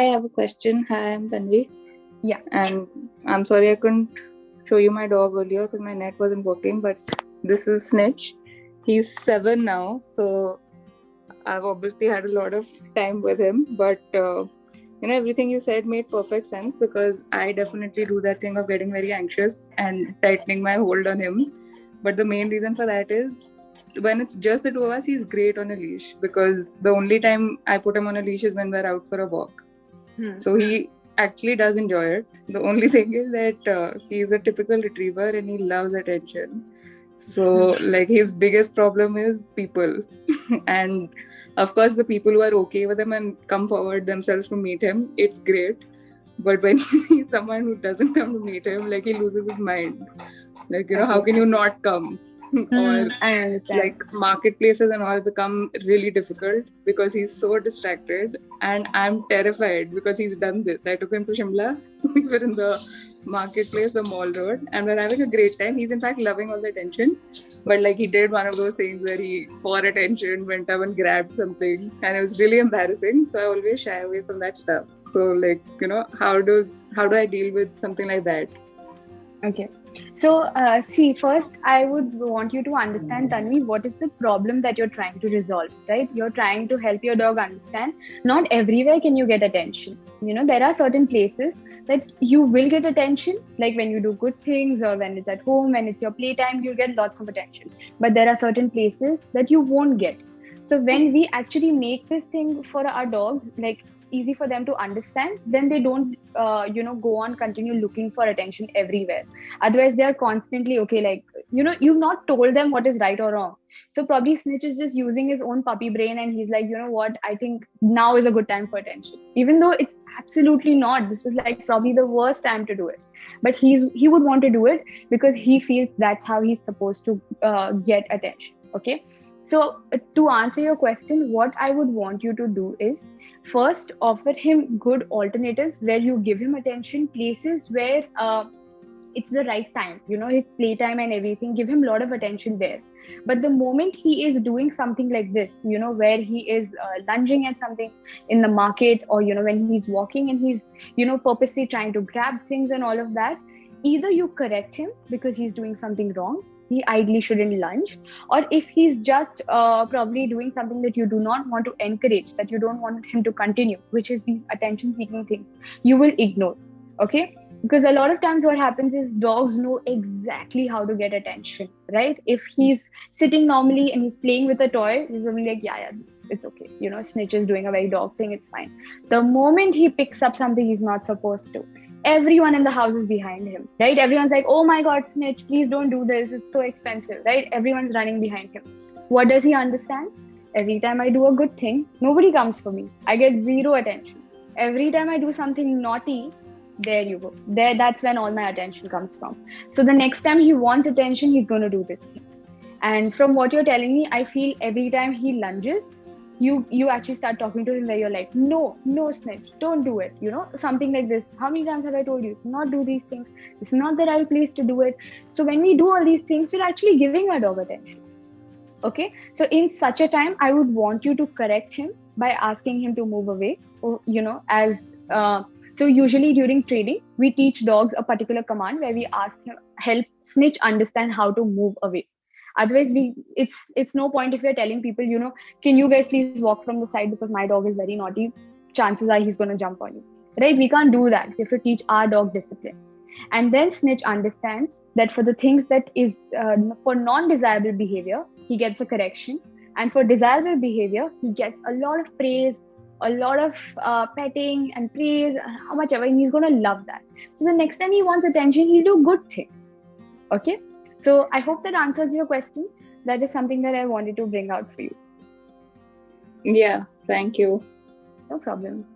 have a question. Hi, I'm Tanvi. Yeah. And I'm sorry I couldn't show you my dog earlier because my net wasn't working, but this is Snitch. He's 7 now, so I've obviously had a lot of time with him, but everything you said made perfect sense because I definitely do that thing of getting very anxious and tightening my hold on him. But the main reason for that is when it's just the two of us, he's great on a leash because the only time I put him on a leash is when we're out for a walk. So he actually does enjoy it. The only thing is that he's a typical retriever and he loves attention. So like his biggest problem is people. And of course the people who are okay with him and come forward themselves to meet him, it's great. But when he sees someone who doesn't come to meet him, like he loses his mind. Like, how can you not come? Or I understand. like marketplaces and all become really difficult because he's so distracted, and I'm terrified because he's done this. I took him to Shimla. We were in the marketplace, the mall road, and we're having a great time. He's in fact loving all the attention, but like he did one of those things where he, for attention, went up and grabbed something, and it was really embarrassing. So I always shy away from that stuff. So like, how do I deal with something like that? Okay. So, see, first, I would want you to understand, Tanvi, what is the problem that you're trying to resolve, right? You're trying to help your dog understand not everywhere can you get attention. There are certain places that you will get attention, like when you do good things or when it's at home, when it's your playtime, you'll get lots of attention. But there are certain places that you won't get. So when we actually make this thing for our dogs, like easy for them to understand, then they don't, go on continue looking for attention everywhere. Otherwise, they are constantly, okay, like, you've not told them what is right or wrong. So probably Snitch is just using his own puppy brain and he's like, you know what, I think now is a good time for attention. Even though it's absolutely not. This is like probably the worst time to do it. But he would want to do it because he feels that's how he's supposed to get attention. Okay. So to answer your question, what I would want you to do is first offer him good alternatives where you give him attention, places where it's the right time, his playtime and everything, give him a lot of attention there. But the moment he is doing something like this, where he is lunging at something in the market, or, when he's walking and he's, purposely trying to grab things and all of that, either you correct him because he's doing something wrong. He ideally shouldn't lunge. Or if he's just probably doing something that you do not want to encourage, that you don't want him to continue, which is these attention seeking things, you will ignore. Okay. Because a lot of times what happens is dogs know exactly how to get attention, right? If he's sitting normally and he's playing with a toy, he's going to be like, yeah, it's okay. Snitch is doing a very dog thing, it's fine. The moment he picks up something he's not supposed to, everyone in the house is behind him, right? Everyone's like, oh my God, Snitch, please don't do this. It's so expensive, right? Everyone's running behind him. What does he understand? Every time I do a good thing, nobody comes for me. I get zero attention. Every time I do something naughty, there you go. That's when all my attention comes from. So the next time he wants attention, he's going to do this thing. And from what you're telling me, I feel every time he lunges, you actually start talking to him where you're like, no, Snitch, don't do it. Something like this. How many times have I told you to not do these things? It's not the right place to do it. So when we do all these things, we're actually giving our dog attention. Okay. So in such a time, I would want you to correct him by asking him to move away. Or, so usually during training, we teach dogs a particular command where we help Snitch understand how to move away. Otherwise, it's no point if we're telling people, can you guys please walk from the side because my dog is very naughty. Chances are he's going to jump on you, right? We can't do that. We have to teach our dog discipline. And then Snitch understands that for the things that is for non-desirable behavior, he gets a correction. And for desirable behavior, he gets a lot of praise, a lot of petting and praise, how much ever, and he's going to love that. So the next time he wants attention, he'll do good things. Okay. So I hope that answers your question. That is something that I wanted to bring out for you. Yeah, thank you. No problem.